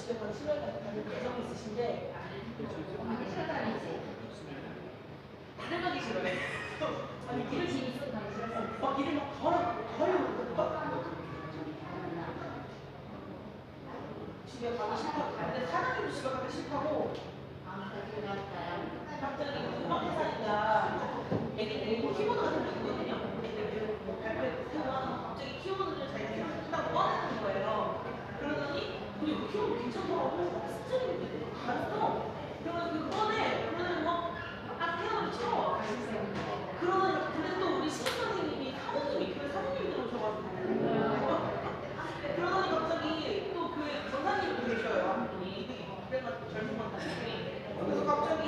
집에 가서 신뢰가 가는 가정이 있으신데 다른 가기 싫어해. 아니 길을 집이 있어 가기 싫어서 막 길을 막 걸어 집에 가기 싫다고. 근데 사장님도 집에 가기 싫다고. 갑자기 음악 회사니까 애기들이 키보드 같은 거 있거든요. 애들 뭐 발표회 하고 갑자기 키보드를 자기들이 한다고 꺼내는 거예요. 그러더니 우리 그 키보드 괜찮더라고. 스트링인데 알았어. 그러면 그 꺼내. 그러더니 딱 피아노를 쳐. 그러더니 근데 또 우리 신입선생님이 사모님이 교회 사모님이 들어오셔가지고 그러더니 갑자기 또 그 전사님도 계셔요. 한 분이. 그래가지고 젊은 권사님이. 그래서 갑자기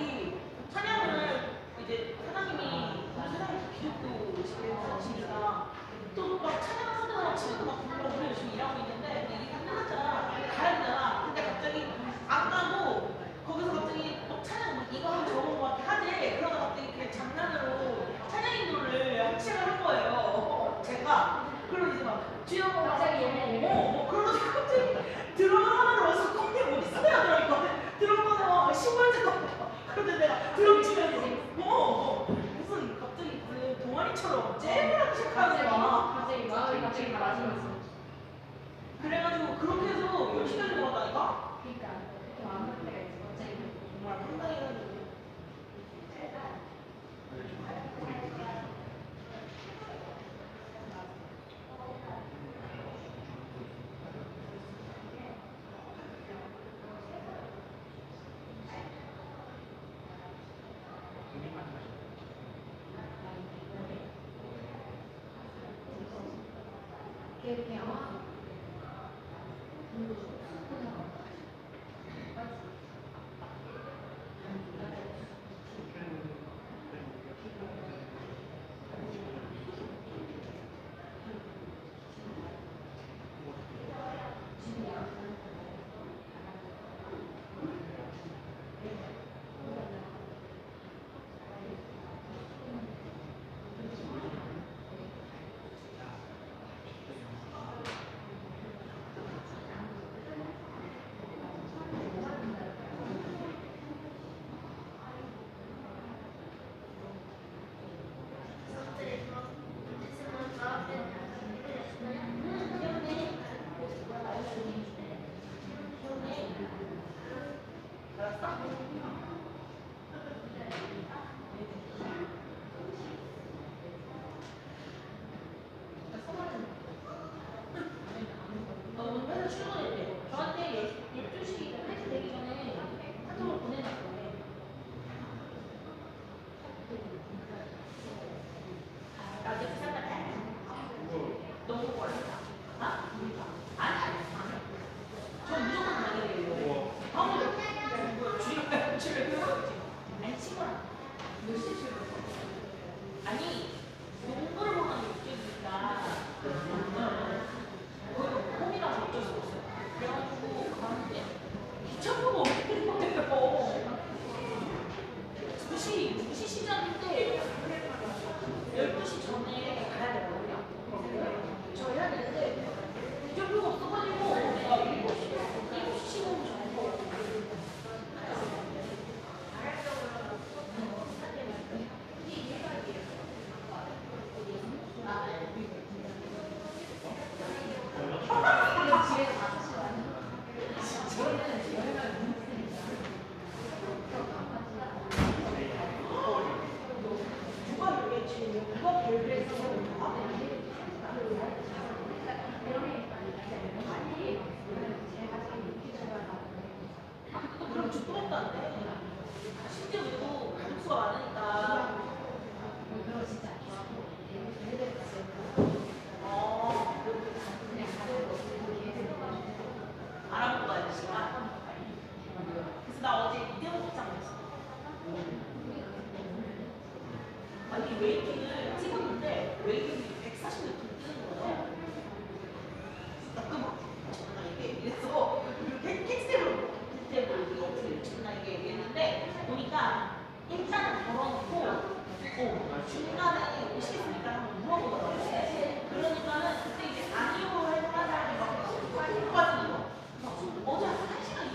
찬양을 이제 사장님이 기독교 집에서시니까 또 막 찬양하다가 집에도 막 부르고 우리 열심히 일하고 있는데 이게 다 끝났잖아. 가야 되잖아. 근데 갑자기 안 가고 거기서 갑자기 막 찬양 막 이거 하면 저거 막 하지. 그러다 갑자기 그 장난으로 찬양 인도를 시작을 한 거예요. 제가. 그러고 이제 막 주여 갑자기 그러고 갑자기 드럼을 하나로 와서 컴퓨터 어디 써야 되니까 드럼만 와 신발제가 그런데 내가 드럼 치면서 무슨 갑자기 그 동아리처럼 잼을 하기 시작하는 거야. 갑자기 마음이 많아지면서. 그래가지고 그렇게 해서 10시간이 넘었다니까? 그러니까 그렇게 마음 때가 있어. 갑자기 정말 황당해가지고. 이렇게 아마 웨이팅을 찍었는데 웨이팅이 140m 뜨는 거예요. 잠깐만, 이게 이래서 텍스트로 이거 어떻게 이게 얘기했는데 보니까 일단 걸어놓고 중간에 오시겠습니까? 한번 물어보더라고요. 그러니까는 그때 이제 아니요 해서 하자니 막 빠지는 거. 어제 한 1시간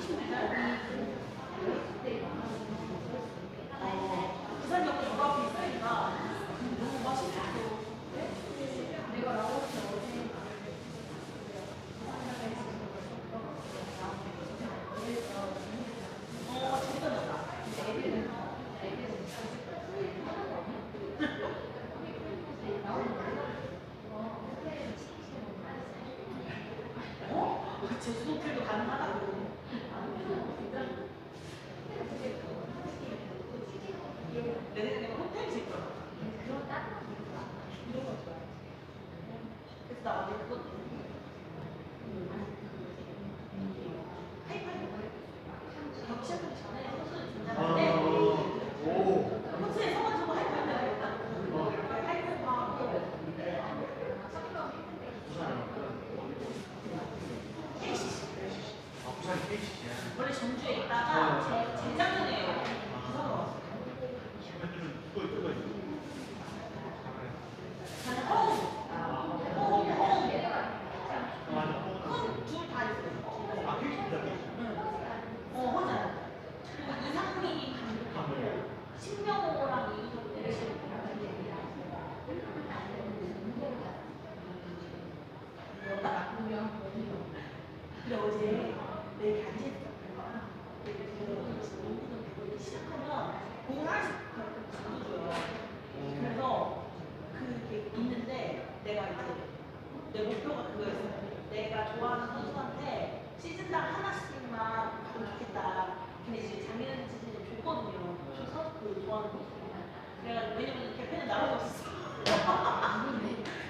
원래 전주에 있다가 재작년에 부산으로 왔어요. 저는 허웅. 둘다 있어요. 혼자. 그리고 이상민이 감독. 신명호랑 이기석 대신 근데 어제 내 간지했었거든. 시작하면 공을 하나씩 가져줘요. 그래서 그게 있는데 내가 이제 내 목표가 그거였어. 내가 좋아하는 선수한테 시즌당 하나씩만 가면 좋겠다. 근데 이제 작년 시즌에 줬거든요. 줘서 그 좋아하는 선수. 그래가지고 왜냐면 개편은 나라고 없었어.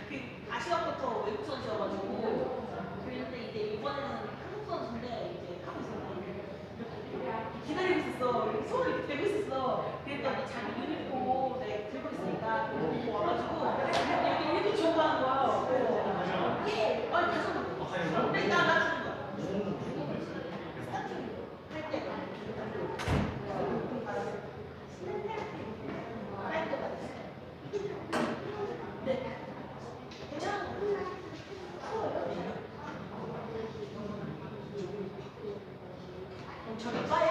그 아시아부터 외국 선수여가지고 그런데 이제 이번에는 한국 선수인데 이제 하고 있었는데 이렇게 기다리고 있었어. 이렇게 손을 이렇게 대고 있었어. 그랬더니 자기 유니폼 내가 들고 있으니까 보고 와가지고 이렇게 좋아하는 거야. 예, 아니 다시 한번. 근데 나 주는 거야. 스타팅 할 때가 네. 괜찮아. 저기 빠요?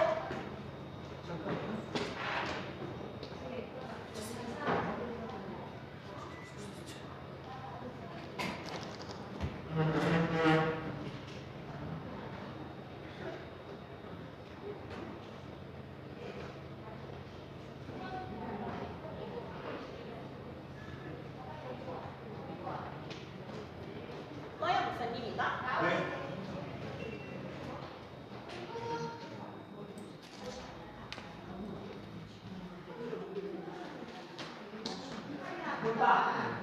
꺼요 목사님인가? 네. 뭘까?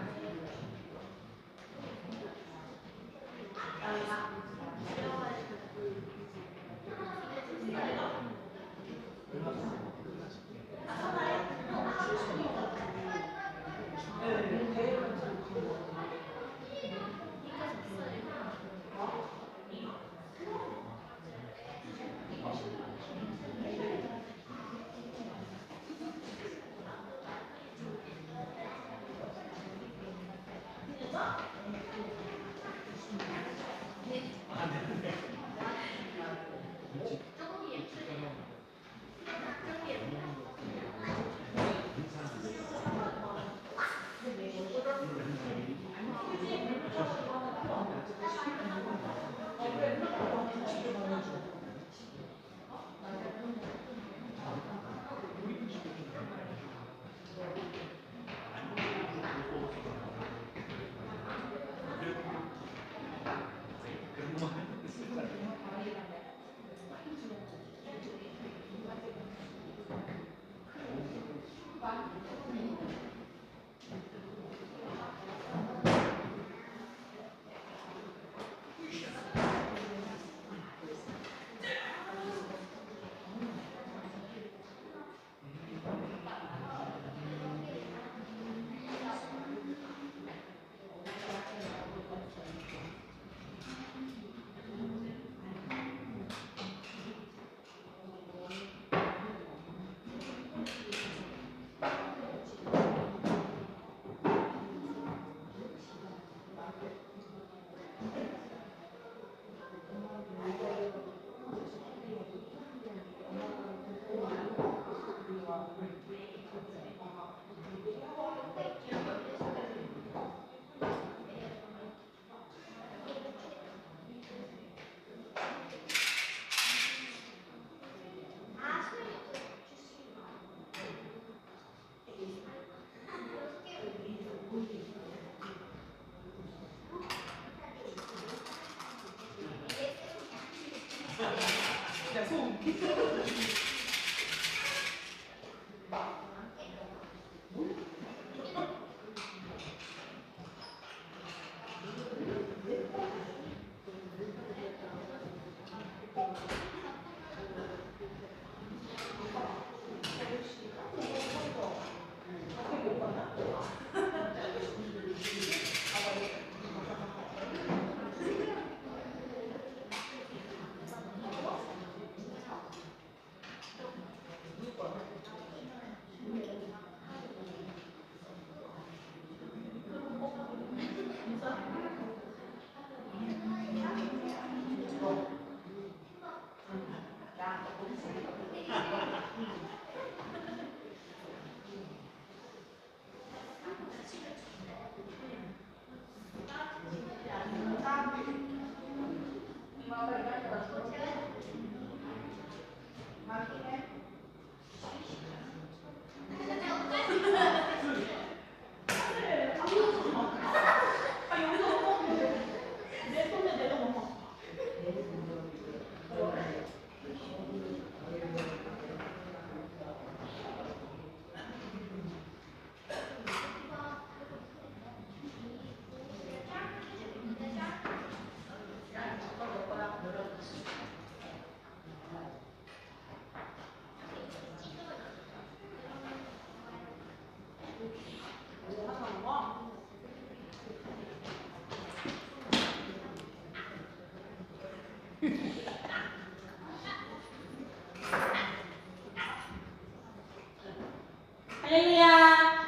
아 여기서 먹어. 내 손에 내가 먹어. 할렐루야.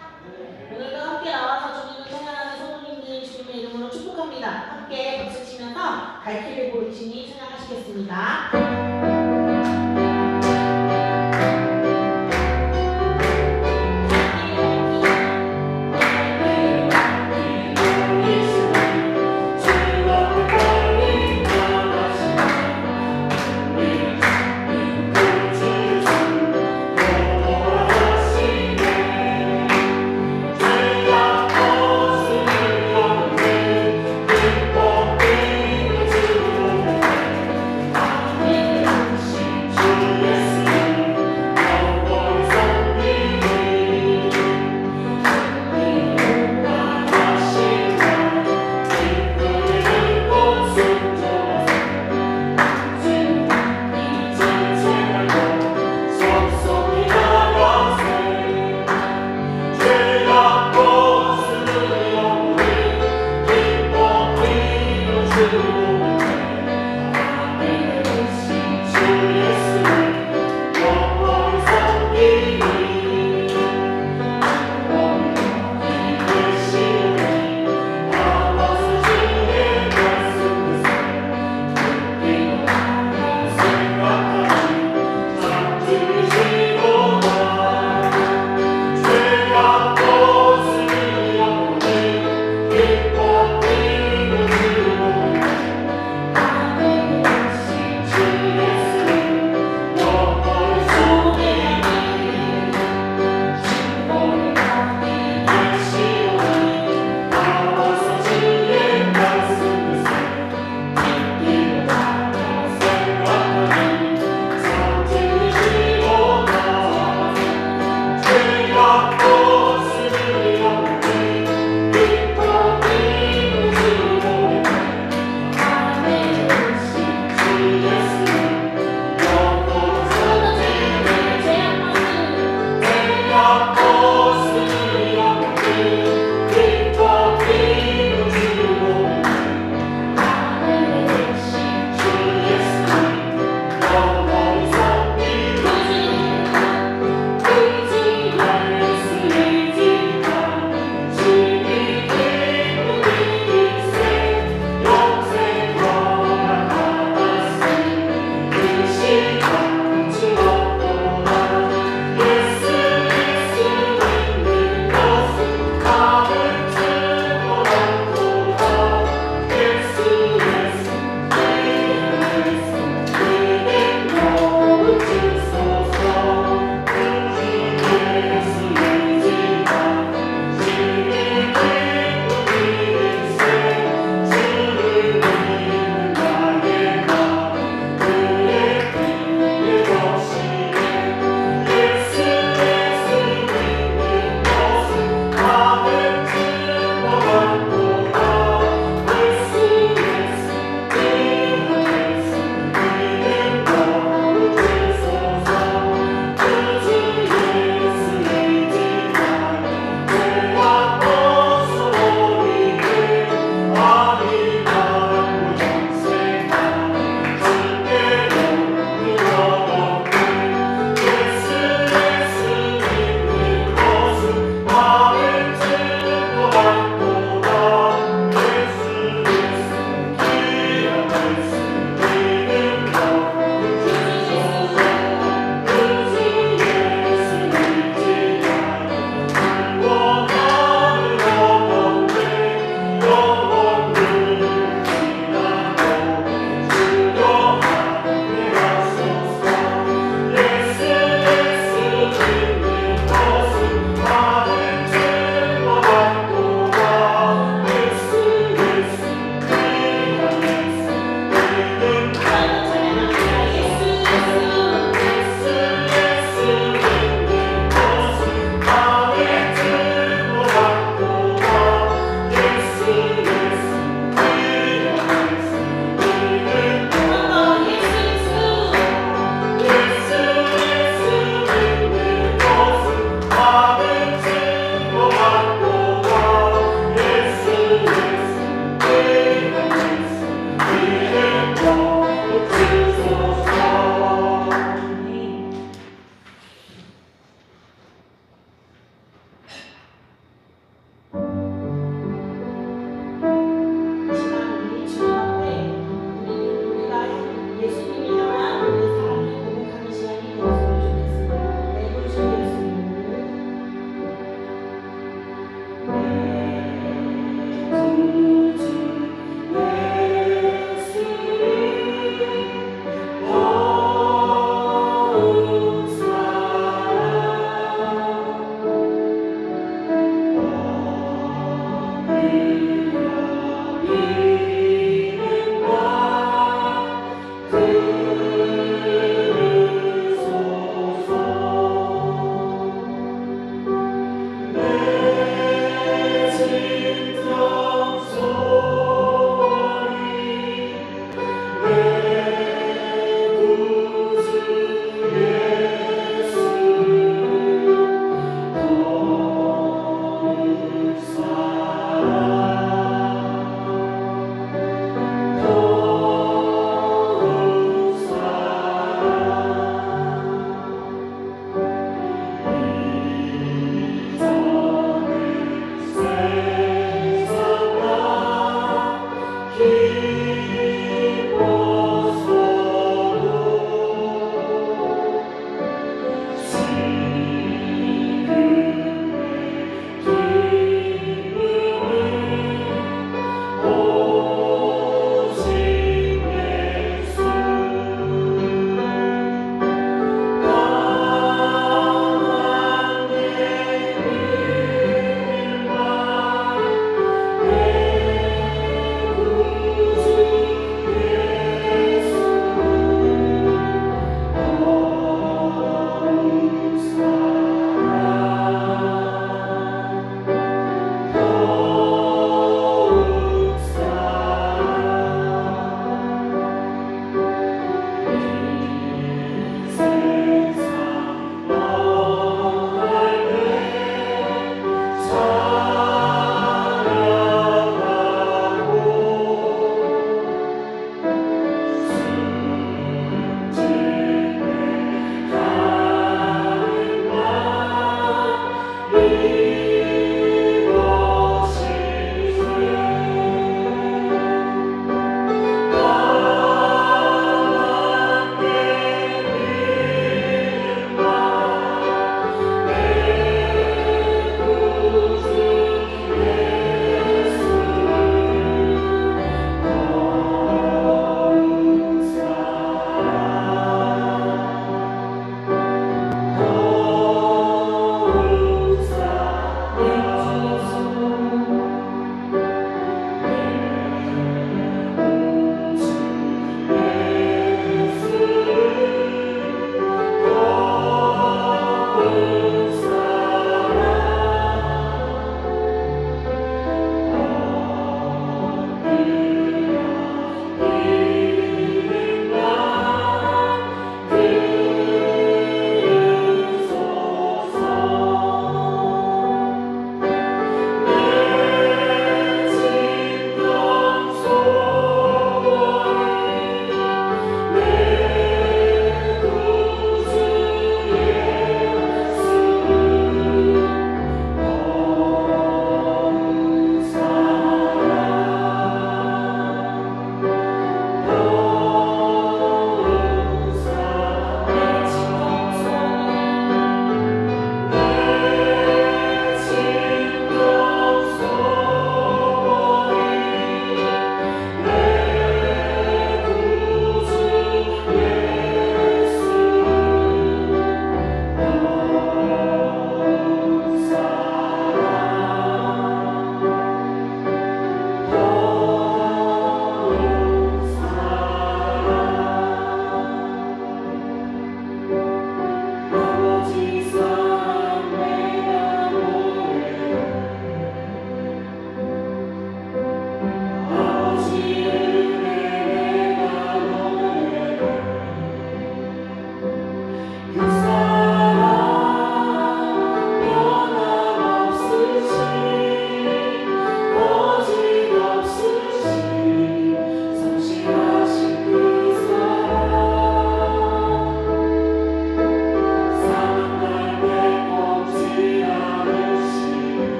오늘도 함께 나와서 주님을 찬양하는 성도님들 주님의 이름으로 축복합니다. 함께 박수 치면서 갈 길을 보이시니 찬양하시겠습니다.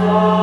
주님의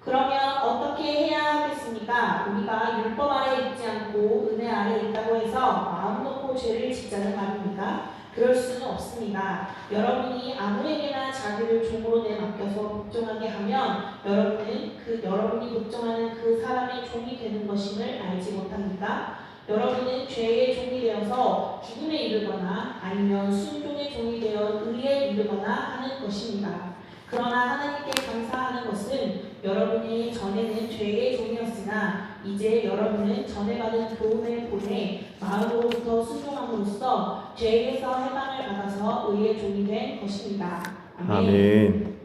그러면 어떻게 해야 하겠습니까? 우리가 율법 아래 있지 않고 은혜 아래 있다고 해서 마음 놓고 죄를 짓자는 말입니까? 그럴 수는 없습니다. 여러분이 아무에게나 자기를 종으로 내맡겨서 복종하게 하면 여러분은 여러분이 복종하는 그 사람의 종이 되는 것임을 알지 못합니까? 여러분은 죄의 종이 되어서 죽음에 이르거나 아니면 순종의 종이 되어 의에 이르거나 하는 것입니다. 그러나 하나님께 감사하는 것은 여러분이 전에는 죄의 종이었으나 이제 여러분은 전에 받은 교훈을 보내 마음으로부터 순종함으로써 죄에서 해방을 받아서 의의 종이 된 것입니다. 아멘.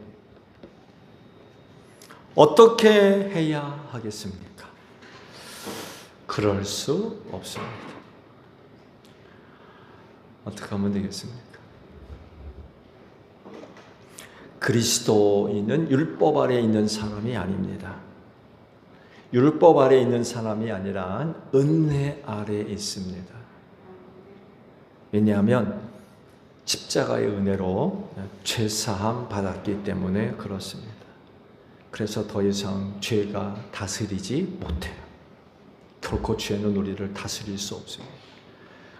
어떻게 해야 하겠습니까? 그럴 수 없습니다. 어떻게 하면 되겠습니까? 그리스도인은 율법 아래 있는 사람이 아닙니다. 율법 아래 있는 사람이 아니라 은혜 아래 있습니다. 왜냐하면 십자가의 은혜로 죄사함 받았기 때문에 그렇습니다. 그래서 더 이상 죄가 다스리지 못해요. 결코 죄는 우리를 다스릴 수 없습니다.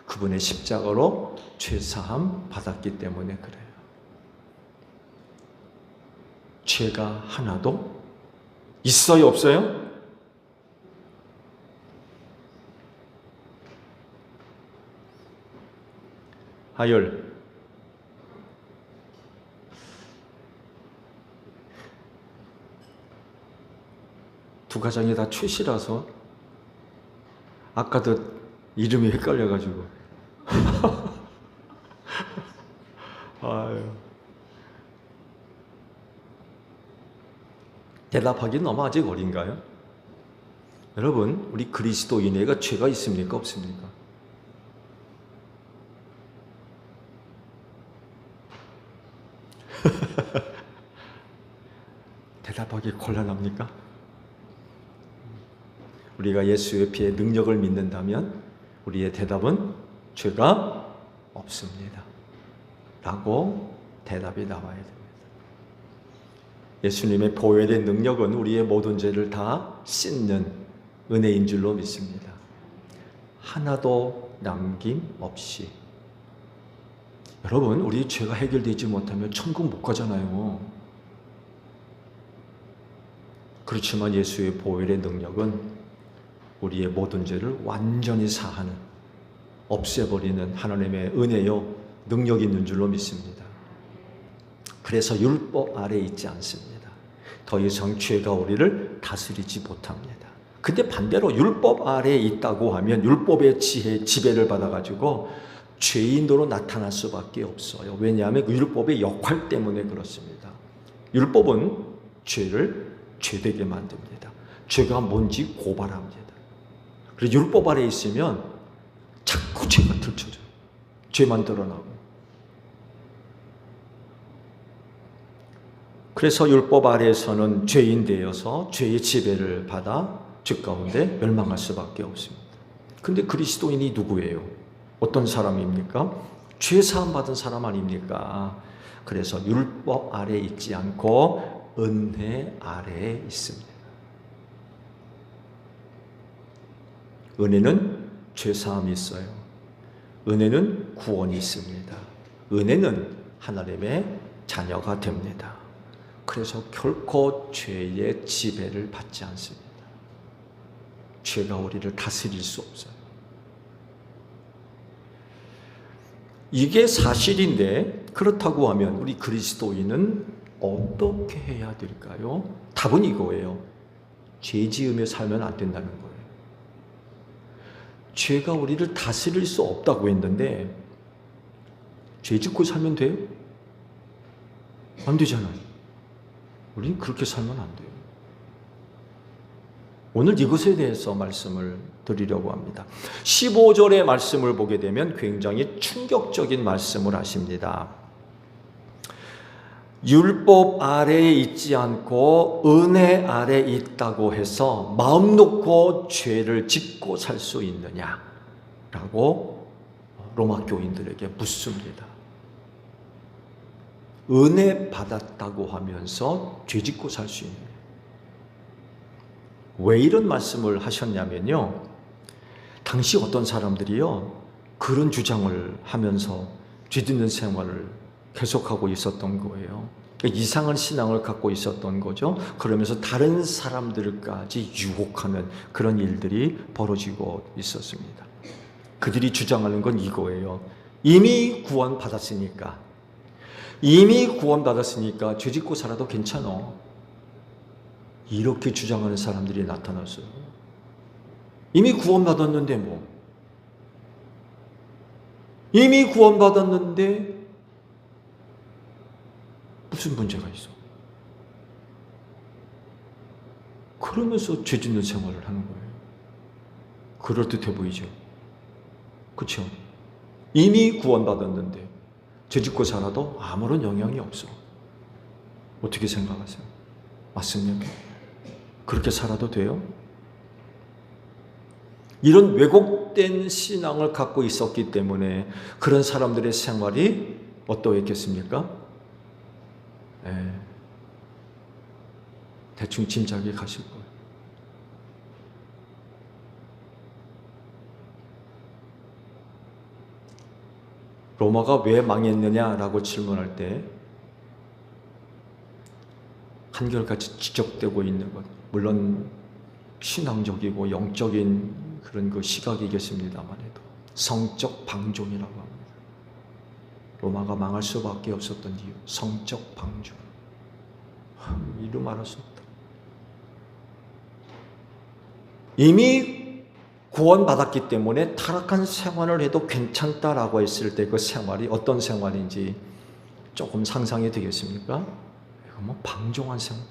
그분의 십자가로 죄사함 받았기 때문에 그래요. 죄가 하나도 있어요, 없어요? 하열. 두 가정이 다 최씨라서 아까도 이름이 헷갈려가지고 아유. 대답하기 너무 아직 어린가요? 여러분, 우리 그리스도인에게 죄가 있습니까? 없습니까? 대답하기 곤란합니까? 우리가 예수의 피의 능력을 믿는다면 우리의 대답은 죄가 없습니다. 라고 대답이 나와야 됩니다. 예수님의 보혈의 능력은 우리의 모든 죄를 다 씻는 은혜인 줄로 믿습니다. 하나도 남김없이. 여러분, 우리 죄가 해결되지 못하면 천국 못 가잖아요. 그렇지만 예수의 보혈의 능력은 우리의 모든 죄를 완전히 사하는, 없애버리는 하나님의 은혜요 능력이 있는 줄로 믿습니다. 그래서 율법 아래 있지 않습니다. 더 이상 죄가 우리를 다스리지 못합니다. 근데 반대로 율법 아래에 있다고 하면 율법의 지배를 받아가지고 죄인으로 나타날 수밖에 없어요. 왜냐하면 그 율법의 역할 때문에 그렇습니다. 율법은 죄를 죄되게 만듭니다. 죄가 뭔지 고발합니다. 그래서 율법 아래에 있으면 자꾸 죄가 들춰져요. 죄만 드러나고. 그래서 율법 아래에서는 죄인 되어서 죄의 지배를 받아 죄 가운데 멸망할 수밖에 없습니다. 근데 그리스도인이 누구예요? 어떤 사람입니까? 죄 사함 받은 사람 아닙니까? 그래서 율법 아래에 있지 않고 은혜 아래에 있습니다. 은혜는 죄 사함이 있어요. 은혜는 구원이 있습니다. 은혜는 하나님의 자녀가 됩니다. 그래서 결코 죄의 지배를 받지 않습니다. 죄가 우리를 다스릴 수 없어요. 이게 사실인데 그렇다고 하면 우리 그리스도인은 어떻게 해야 될까요? 답은 이거예요. 죄 지으며 살면 안 된다는 거예요. 죄가 우리를 다스릴 수 없다고 했는데 죄 짓고 살면 돼요? 안 되잖아요. 우리는 그렇게 살면 안 돼요. 오늘 이것에 대해서 말씀을 드리려고 합니다. 15절의 말씀을 보게 되면 굉장히 충격적인 말씀을 하십니다. 율법 아래에 있지 않고 은혜 아래에 있다고 해서 마음 놓고 죄를 짓고 살 수 있느냐? 라고 로마 교인들에게 묻습니다. 은혜 받았다고 하면서 죄 짓고 살 수 있느냐? 왜 이런 말씀을 하셨냐면요. 당시 어떤 사람들이요, 그런 주장을 하면서 뒤듣는 생활을 계속하고 있었던 거예요. 이상한 신앙을 갖고 있었던 거죠. 그러면서 다른 사람들까지 유혹하는 그런 일들이 벌어지고 있었습니다. 그들이 주장하는 건 이거예요. 이미 구원받았으니까 죄 짓고 살아도 괜찮아. 이렇게 주장하는 사람들이 나타났어요. 이미 구원받았는데 뭐. 이미 구원받았는데 무슨 문제가 있어? 그러면서 죄 짓는 생활을 하는 거예요. 그럴듯해 보이죠? 그렇죠? 이미 구원받았는데 죄 짓고 살아도 아무런 영향이 없어. 어떻게 생각하세요? 맞습니까? 그렇게 살아도 돼요? 이런 왜곡된 신앙을 갖고 있었기 때문에 그런 사람들의 생활이 어떠했겠습니까? 대충 짐작이 가실 거예요. 로마가 왜 망했느냐라고 질문할 때 한결같이 지적되고 있는 것, 물론 신앙적이고 영적인 그런 그 시각이겠습니다만 해도 성적 방종이라고 합니다. 로마가 망할 수밖에 없었던 이유, 성적 방종. 이루 말할 수 없다. 이미 구원받았기 때문에 타락한 생활을 해도 괜찮다라고 했을 때 그 생활이 어떤 생활인지 조금 상상이 되겠습니까? 이거 뭐 방종한 생활.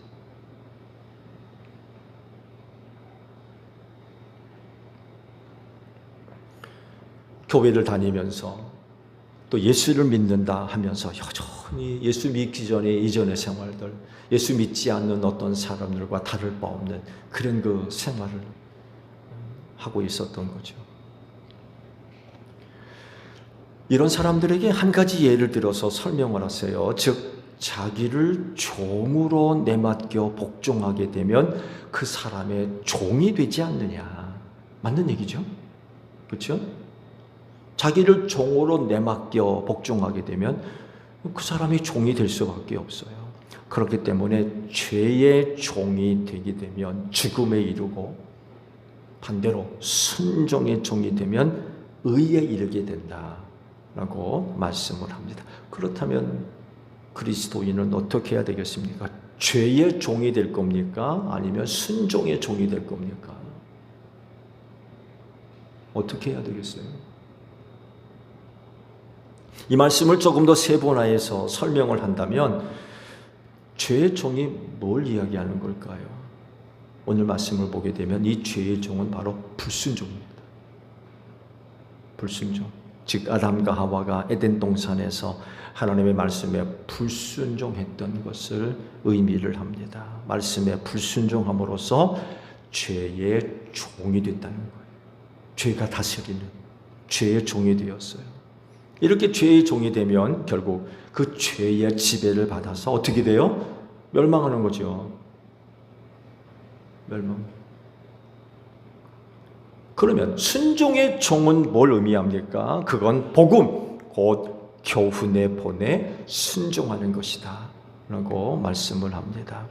교회를 다니면서 또 예수를 믿는다 하면서 여전히 예수 믿기 전에 이전의 생활들, 예수 믿지 않는 어떤 사람들과 다를 바 없는 그런 그 생활을 하고 있었던 거죠. 이런 사람들에게 한 가지 예를 들어서 설명을 하세요. 즉 자기를 종으로 내맡겨 복종하게 되면 그 사람의 종이 되지 않느냐. 맞는 얘기죠? 그렇죠? 자기를 종으로 내맡겨 복종하게 되면 그 사람이 종이 될 수밖에 없어요. 그렇기 때문에 죄의 종이 되게 되면 죽음에 이르고 반대로 순종의 종이 되면 의에 이르게 된다라고 말씀을 합니다. 그렇다면 그리스도인은 어떻게 해야 되겠습니까? 죄의 종이 될 겁니까? 아니면 순종의 종이 될 겁니까? 어떻게 해야 되겠어요? 이 말씀을 조금 더 세분화해서 설명을 한다면 죄의 종이 뭘 이야기하는 걸까요? 오늘 말씀을 보게 되면 이 죄의 종은 바로 불순종입니다. 불순종. 즉 아담과 하와가 에덴 동산에서 하나님의 말씀에 불순종했던 것을 의미를 합니다. 말씀에 불순종함으로써 죄의 종이 됐다는 거예요. 죄가 다스리는 죄의 종이 되었어요. 이렇게 죄의 종이 되면 결국 그 죄의 지배를 받아서 어떻게 돼요? 멸망하는 거죠. 멸망. 그러면 순종의 종은 뭘 의미합니까? 그건 복음, 곧 교훈에 본에 순종하는 것이다 라고 말씀을 합니다.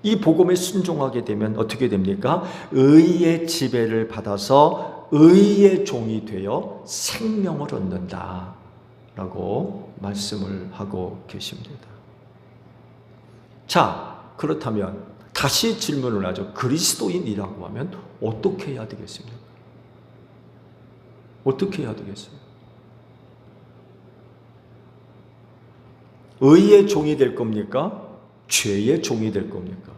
이 복음에 순종하게 되면 어떻게 됩니까? 의의 지배를 받아서 의의 종이 되어 생명을 얻는다 라고 말씀을 하고 계십니다. 자, 그렇다면 다시 질문을 하죠. 그리스도인이라고 하면 어떻게 해야 되겠습니까? 어떻게 해야 되겠어요? 의의 종이 될 겁니까? 죄의 종이 될 겁니까?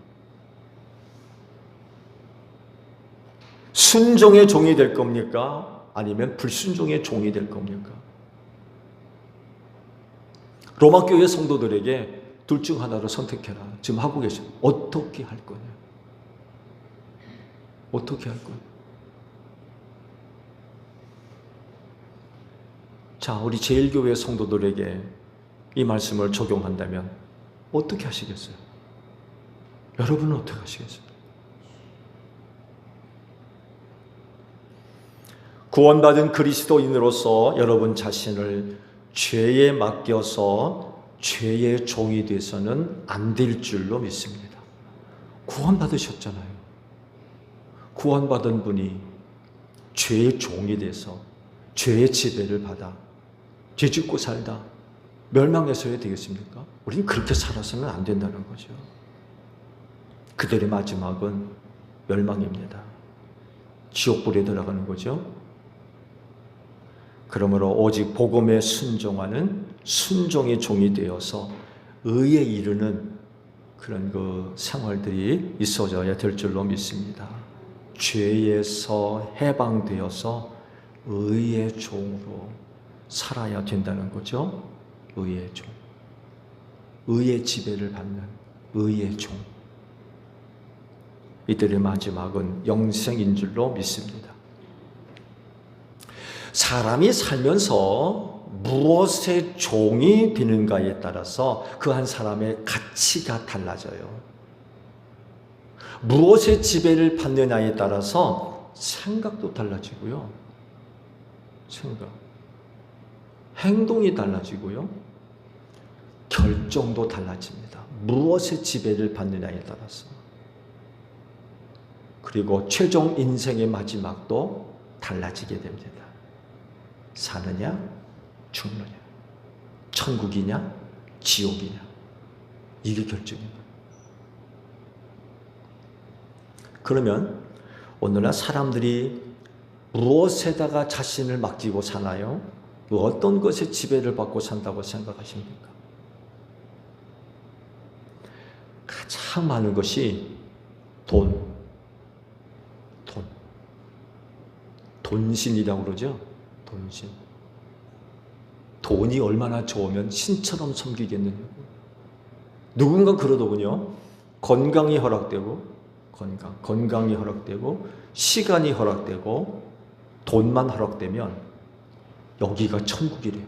순종의 종이 될 겁니까? 아니면 불순종의 종이 될 겁니까? 로마 교회 성도들에게 둘 중 하나를 선택해라. 지금 하고 계십니다. 어떻게 할 거냐? 어떻게 할 거냐? 자, 우리 제1교회 성도들에게 이 말씀을 적용한다면 어떻게 하시겠어요? 여러분은 어떻게 하시겠어요? 구원받은 그리스도인으로서 여러분 자신을 죄에 맡겨서 죄의 종이 돼서는 안 될 줄로 믿습니다. 구원받으셨잖아요. 구원받은 분이 죄의 종이 돼서 죄의 지배를 받아 죄 짓고 살다 멸망해서야 되겠습니까? 우리는 그렇게 살아서는 안 된다는 거죠. 그들의 마지막은 멸망입니다. 지옥불에 들어가는 거죠. 그러므로 오직 복음에 순종하는 순종의 종이 되어서 의에 이르는 그런 그 생활들이 있어져야 될 줄로 믿습니다. 죄에서 해방되어서 의의 종으로 살아야 된다는 거죠. 의의 종. 의의 지배를 받는 의의 종. 이들의 마지막은 영생인 줄로 믿습니다. 사람이 살면서 무엇의 종이 되는가에 따라서 그 한 사람의 가치가 달라져요. 무엇의 지배를 받느냐에 따라서 생각도 달라지고요. 생각. 행동이 달라지고요. 결정도 달라집니다. 무엇의 지배를 받느냐에 따라서. 그리고 최종 인생의 마지막도 달라지게 됩니다. 사느냐, 죽느냐, 천국이냐, 지옥이냐, 이게 결정입니다. 그러면 오늘날 사람들이 무엇에다가 자신을 맡기고 사나요? 어떤 것에 지배를 받고 산다고 생각하십니까? 가장 많은 것이 돈신이라고 그러죠. 돈신. 돈이 얼마나 좋으면 신처럼 섬기겠느냐고. 누군가 그러더군요. 건강이 허락되고, 건강이 허락되고, 시간이 허락되고, 돈만 허락되면 여기가 천국이래요.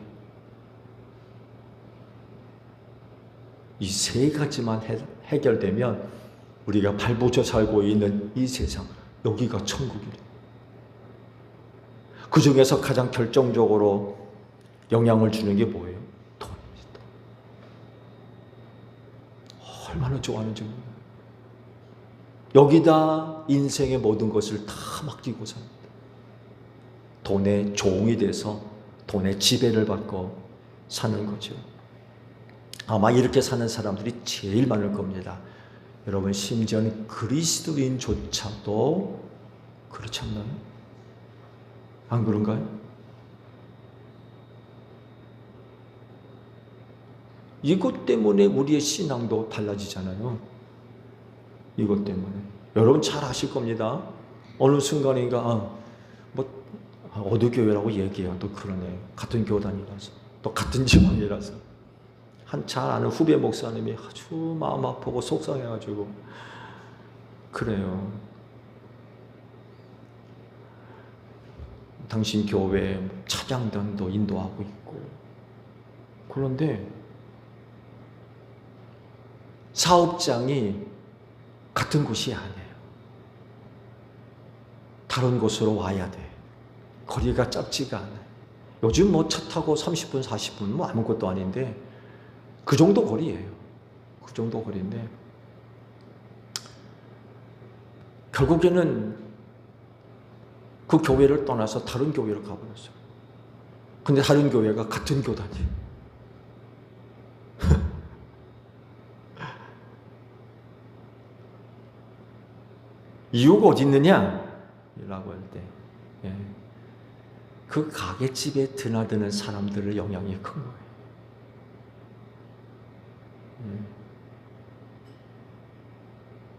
이 세 가지만 해결되면 우리가 발붙여 살고 있는 이 세상, 여기가 천국이래요. 그 중에서 가장 결정적으로 영향을 주는 게 뭐예요? 돈입니다. 얼마나 좋아하는지 몰라요. 여기다 인생의 모든 것을 다 맡기고 삽니다. 돈의 종이 돼서 돈의 지배를 받고 사는 거죠. 아마 이렇게 사는 사람들이 제일 많을 겁니다. 여러분, 심지어는 그리스도인조차도 그렇지 않나요? 안 그런가요? 이것 때문에 우리의 신앙도 달라지잖아요. 이것 때문에. 여러분 잘 아실 겁니다. 어느 순간인가 어느 교회라고 얘기해요. 또 그러네. 같은 교단이라서. 또 같은 지방이라서. 한 잘 아는 후배 목사님이 아주 마음 아프고 속상해가지고 그래요. 당신 교회 차장단도 인도하고 있고. 그런데 사업장이 같은 곳이 아니에요. 다른 곳으로 와야 돼. 거리가 짧지가 않아요. 요즘 뭐 차 타고 30분, 40분 뭐 아무것도 아닌데 그 정도 거리예요. 그 정도 거리인데 결국에는 그 교회를 떠나서 다른 교회로 가버렸어요. 근데 다른 교회가 같은 교단이에요. 이유가 어디 있느냐? 라고 할 때, 그 가게집에 드나드는 사람들의 영향이 큰 거예요.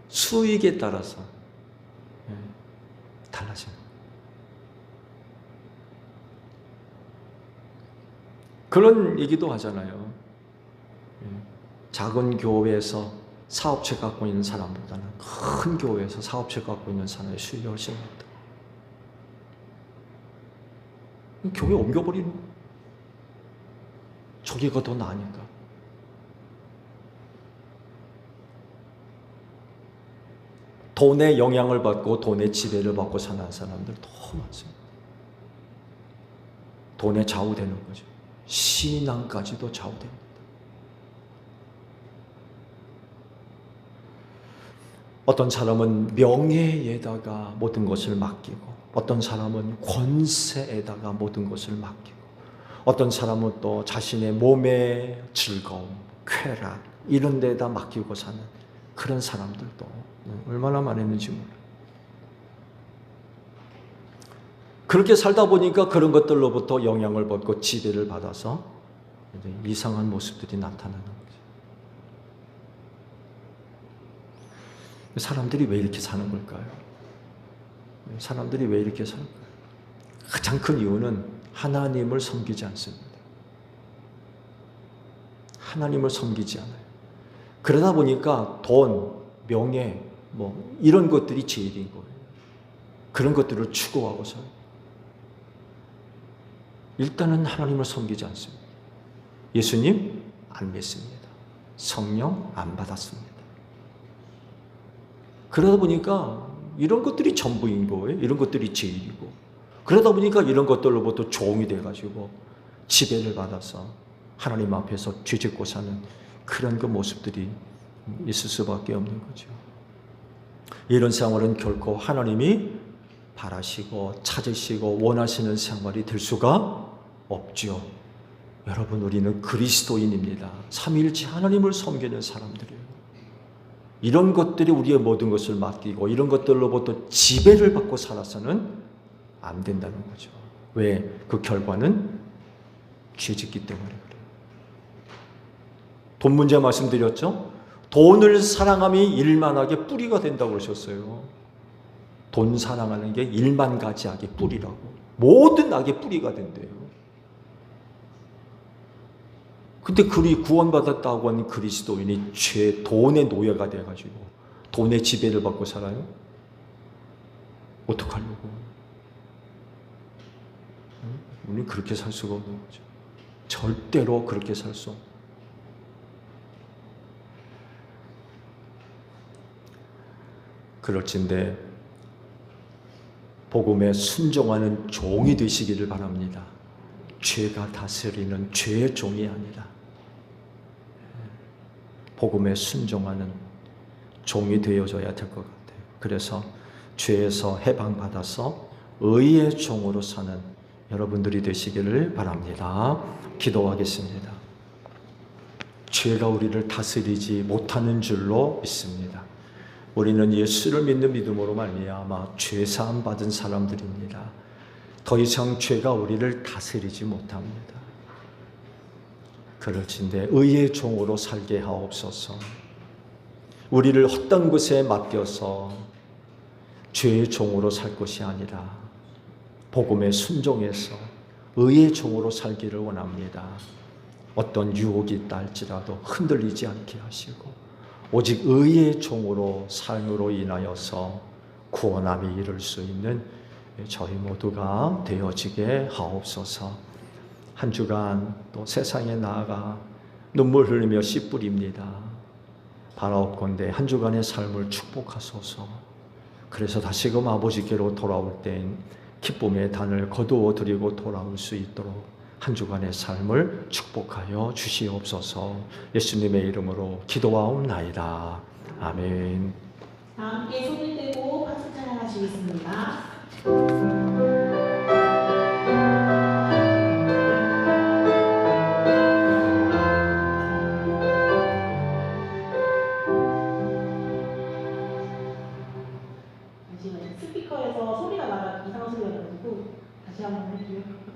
수익에 따라서 달라져요. 그런 얘기도 하잖아요. 작은 교회에서 사업체 갖고 있는 사람보다는 큰 교회에서 사업체 갖고 있는 사람의 수익이 훨씬 많다. 교회 옮겨버리는 저기가 더 나으니까. 돈의 영향을 받고 돈의 지배를 받고 사는 사람들 너무 많습니다. 돈에 좌우되는 거죠. 신앙까지도 좌우됩니다. 어떤 사람은 명예에다가 모든 것을 맡기고, 어떤 사람은 권세에다가 모든 것을 맡기고, 어떤 사람은 또 자신의 몸의 즐거움, 쾌락 이런 데다 맡기고 사는 그런 사람들도 얼마나 많았는지 몰라요. 그렇게 살다 보니까 그런 것들로부터 영향을 받고 지배를 받아서 이제 이상한 모습들이 나타나는 거죠. 사람들이 왜 이렇게 사는 걸까요? 사람들이 왜 이렇게 살까요? 가장 큰 이유는 하나님을 섬기지 않습니다. 하나님을 섬기지 않아요. 그러다 보니까 돈, 명예, 이런 것들이 제일인 거예요. 그런 것들을 추구하고 살아요. 일단은 하나님을 섬기지 않습니다. 예수님 안 믿습니다. 성령 안 받았습니다. 그러다 보니까 이런 것들이 전부인 거예요. 이런 것들이 제일이고. 그러다 보니까 이런 것들로부터 종이 돼가지고 지배를 받아서 하나님 앞에서 뒤집고 사는 그런 그 모습들이 있을 수밖에 없는 거죠. 이런 생활은 결코 하나님이 바라시고 찾으시고 원하시는 생활이 될 수가 없죠. 여러분, 우리는 그리스도인입니다. 삼위일체 하나님을 섬기는 사람들이에요. 이런 것들이 우리의 모든 것을 맡기고 이런 것들로부터 지배를 받고 살아서는 안 된다는 거죠. 왜? 그 결과는 죄짓기 때문에 그래요. 돈 문제 말씀드렸죠? 돈을 사랑함이 일만하게 뿌리가 된다고 그러셨어요. 돈 사랑하는 게 일만 가지 악의 뿌리라고. 모든 악의 뿌리가 된대요. 근데 그리 구원받았다고 하는 그리스도인이 돈의 노예가 돼가지고 돈의 지배를 받고 살아요? 어떡하려고? 우리는 그렇게 살 수가 없는 거죠. 절대로 그렇게 살 수 없는. 그럴진데 복음에 순종하는 종이 되시기를 바랍니다. 죄가 다스리는 죄의 종이 아니라 복음에 순종하는 종이 되어져야 될 것 같아요. 그래서 죄에서 해방받아서 의의 종으로 사는 여러분들이 되시기를 바랍니다. 기도하겠습니다. 죄가 우리를 다스리지 못하는 줄로 믿습니다. 우리는 예수를 믿는 믿음으로 말미암아 죄사함 받은 사람들입니다. 더 이상 죄가 우리를 다스리지 못합니다. 그럴진데 의의 종으로 살게 하옵소서. 우리를 헛된 것에 맡겨서 죄의 종으로 살 것이 아니라 복음에 순종해서 의의 종으로 살기를 원합니다. 어떤 유혹이 있다 할지라도 흔들리지 않게 하시고 오직 의의 종으로 삶으로 인하여서 구원함이 이룰 수 있는 저희 모두가 되어지게 하옵소서. 한 주간 또 세상에 나아가 눈물 흘리며 씨 뿌립니다. 바라옵건대 한 주간의 삶을 축복하소서. 그래서 다시금 아버지께로 돌아올 땐 기쁨의 단을 거두어 드리고 돌아올 수 있도록 한 주간의 삶을 축복하여 주시옵소서. 예수님의 이름으로 기도하옵나이다. 아멘. 다 함께 손을 들고 박수 찬양하시겠습니다. 잠시만요. 스피커에서 소리가 나가 이상한 소리가 나가지고 다시 한번 할게요.